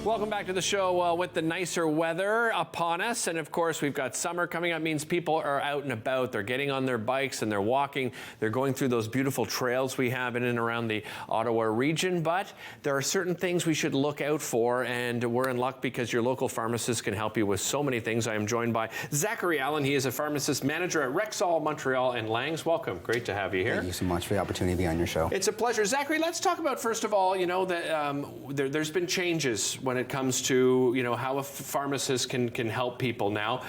Welcome back to the show with the nicer weather upon us. And of course, we've got summer coming up. It means people are out and about. They're getting on their bikes and they're walking. They're going through those beautiful trails we have in and around the Ottawa region. But there are certain things we should look out for. And we're in luck because your local pharmacist can help you with so many things. I am joined by Zachery Allen. He is a Pharmacist Manager at Rexall, Montreal and Langs. Welcome. Great to have you here. Thank you so much for the opportunity to be on your show. It's a pleasure. Zachery, let's talk about, first of all, you know, that there's been changes when it comes to, you know, how a pharmacist can help people now.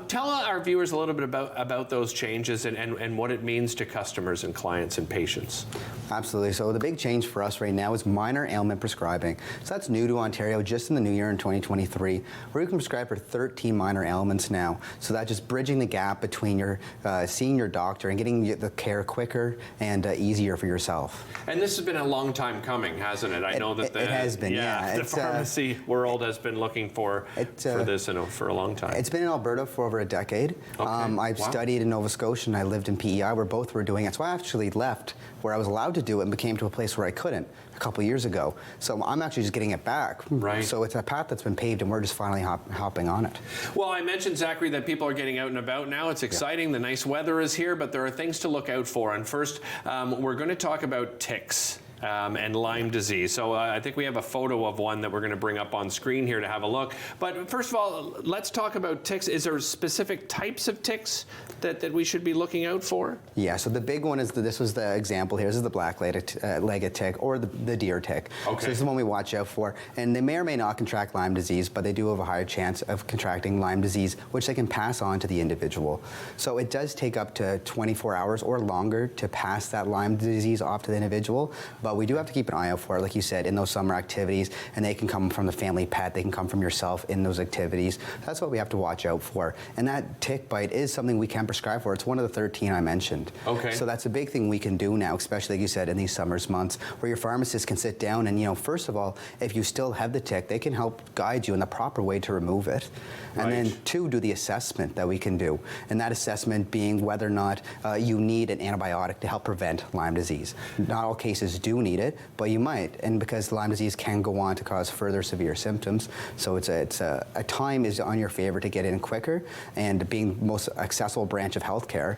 Tell our viewers a little bit about those changes and what it means to customers and clients and patients. Absolutely. So the big change for us right now is minor ailment prescribing. So that's new to Ontario just in the new year in 2023, where you can prescribe for 13 minor ailments now. So that's just bridging the gap between your seeing your doctor and getting the care quicker and easier for yourself. And this has been a long time coming, hasn't it? I know that it has been. Yeah, the pharmacy world has been looking for this for a long time. It's been in Alberta for over a decade. Okay. I've studied in Nova Scotia and I lived in PEI where both were doing it. So I actually left where I was allowed to do it and became to a place where I couldn't a couple years ago. So I'm actually just getting it back. Right. So it's a path that's been paved and we're just finally hopping on it. Well, I mentioned, Zachery, that people are getting out and about now. It's exciting. The nice weather is here, but there are things to look out for. And first, we're going to talk about ticks. And Lyme disease. So I think we have a photo of one that we're going to bring up on screen here to have a look. But first of all, let's talk about ticks. Is there specific types of ticks that we should be looking out for? Yeah, so the big one is, this was the example here. This is the black-legged tick or the deer tick. Okay. So this is the one we watch out for. And they may or may not contract Lyme disease, but they do have a higher chance of contracting Lyme disease, which they can pass on to the individual. So it does take up to 24 hours or longer to pass that Lyme disease off to the individual. But we do have to keep an eye out for it, like you said, in those summer activities, and they can come from the family pet, they can come from yourself in those activities. That's what we have to watch out for. And that tick bite is something we can prescribe for. It's one of the 13 I mentioned. Okay. So that's a big thing we can do now, especially like you said, in these summer's months, where your pharmacist can sit down and, you know, first of all, if you still have the tick, they can help guide you in the proper way to remove it. And then two, do the assessment that we can do. And that assessment being whether or not you need an antibiotic to help prevent Lyme disease. Not all cases do need it, but you might, and because Lyme disease can go on to cause further severe symptoms, so it's a time is on your favor to get in quicker, and being the most accessible branch of healthcare,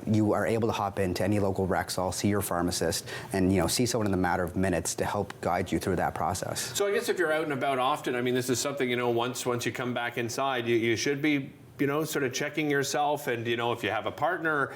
you are able to hop into any local Rexall, see your pharmacist, and, you know, see someone in a matter of minutes to help guide you through that process. So I guess if you're out and about often, I mean, this is something, you know, once you come back inside, you should be, you know, sort of checking yourself, and, you know, if you have a partner,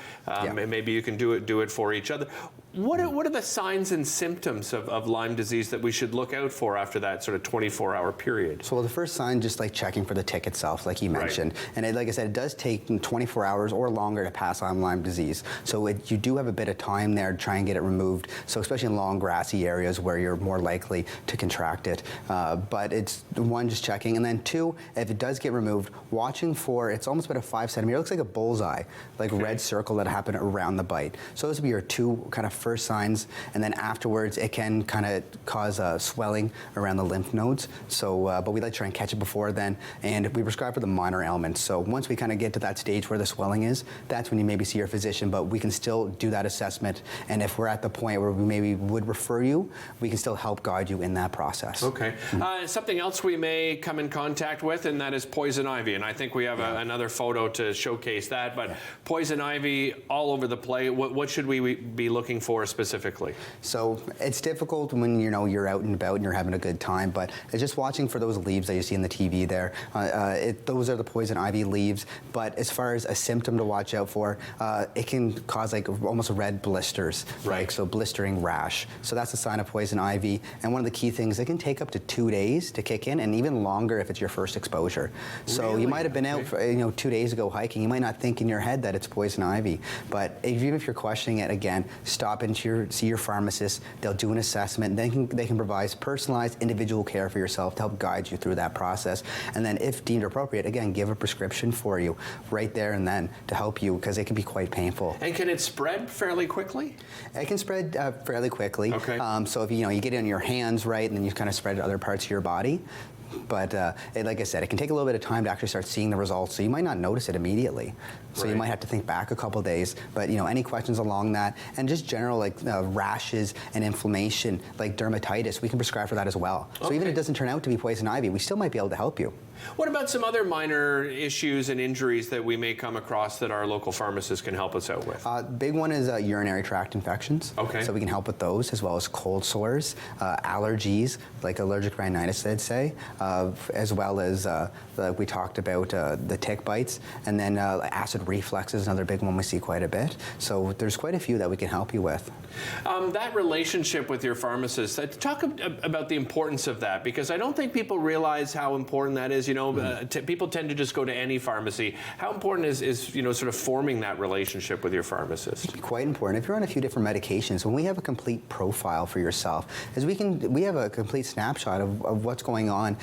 maybe you can do it for each other. What are the signs and symptoms of Lyme disease that we should look out for after that sort of 24-hour period? So the first sign, just like checking for the tick itself, like you mentioned. And like I said, it does take 24 hours or longer to pass on Lyme disease. So you do have a bit of time there to try and get it removed. So especially in long grassy areas where you're more likely to contract it. But it's one, just checking. And then two, if it does get removed, watching for, it's almost about a 5 centimeter, it looks like a bullseye, like a red circle that happened around the bite. So those would be your two kind of first signs, and then afterwards it can kind of cause swelling around the lymph nodes. So, but we like to try and catch it before then, and we prescribe for the minor ailments. So once we kind of get to that stage where the swelling is, that's when you maybe see your physician, but we can still do that assessment, and if we're at the point where we maybe would refer you, we can still help guide you in that process. Okay. Something else we may come in contact with, and that is poison ivy, and I think we have another photo to showcase that, but poison ivy all over the place. What should we be looking for specifically? So it's difficult when, you know, you're out and about and you're having a good time, but it's just watching for those leaves that you see in the TV there. Those are the poison ivy leaves, but as far as a symptom to watch out for, it can cause like almost red blisters, right? So blistering rash. So that's a sign of poison ivy, and one of the key things, it can take up to 2 days to kick in, and even longer if it's your first exposure. So you might have been out for, 2 days ago hiking, you might not think in your head that it's poison ivy, but even if you're questioning it, again, stop and see your pharmacist. They'll do an assessment, then they can provide personalized individual care for yourself to help guide you through that process, and then if deemed appropriate, again, give a prescription for you right there and then to help you, because it can be quite painful. And can it spread fairly quickly? It can spread fairly quickly. Okay. So if you get it on your hands, right, and then you kind of spread it to other parts of your body, but like I said, it can take a little bit of time to actually start seeing the results. So you might not notice it immediately. So you might have to think back a couple days. But any questions along that, and just general like rashes and inflammation, like dermatitis, we can prescribe for that as well. So even if it doesn't turn out to be poison ivy, we still might be able to help you. What about some other minor issues and injuries that we may come across that our local pharmacist can help us out with? Big one is urinary tract infections. So we can help with those, as well as cold sores, allergies, like allergic rhinitis, I'd say, as well as like we talked about the tick bites, and then acid reflux is another big one we see quite a bit. So there's quite a few that we can help you with. That relationship with your pharmacist, talk about the importance of that, because I don't think people realize how important that is. People tend to just go to any pharmacy. How important is sort of forming that relationship with your pharmacist? Quite important. If you're on a few different medications, when we have a complete profile for yourself, we have a complete snapshot of what's going on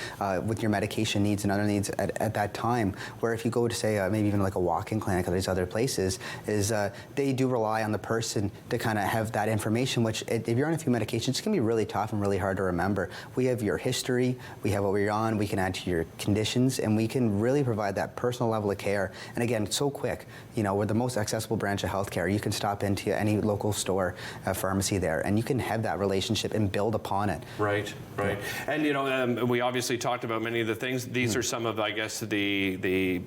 with your medication needs and other needs at that time. Where if you go to say maybe even like a walk-in clinic or these other places, they do rely on the person to kind of have that information. Which if you're on a few medications, it can be really tough and really hard to remember. We have your history, we have what you're on, we can add to your conditions, and we can really provide that personal level of care. And again, it's so quick. We're the most accessible branch of healthcare. You can stop into any local store, pharmacy there, and you can have that relationship and build upon it. Right. And we obviously talked about many of the things. These are some of, I guess, the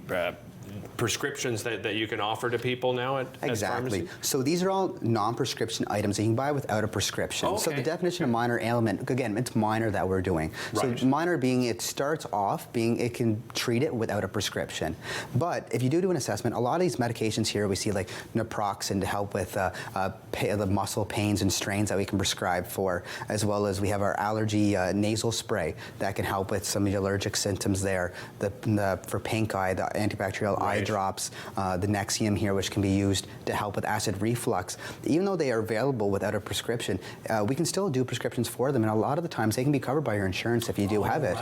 prescriptions that you can offer to people now at Exactly. So these are all non-prescription items that you can buy without a prescription. So the definition of minor ailment, again, it's minor that we're doing. So minor being it starts off being it can treat it without a prescription. But if you do an assessment, a lot of these medications here we see like naproxen to help with the muscle pains and strains that we can prescribe for, as well as we have our allergy nasal spray that can help with some of the allergic symptoms there. For pink eye, the antibacterial eye drops, the Nexium here, which can be used to help with acid reflux. Even though they are available without a prescription, we can still do prescriptions for them, and a lot of the times they can be covered by your insurance if you do have it.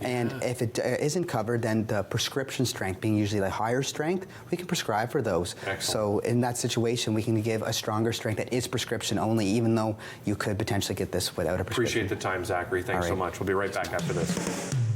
And if it isn't covered, then the prescription strength, being usually the higher strength, we can prescribe for those. So in that situation, we can give a stronger strength that is prescription only, even though you could potentially get this without a prescription. Appreciate the time, Zachary. Thanks so much. We'll be right back after this.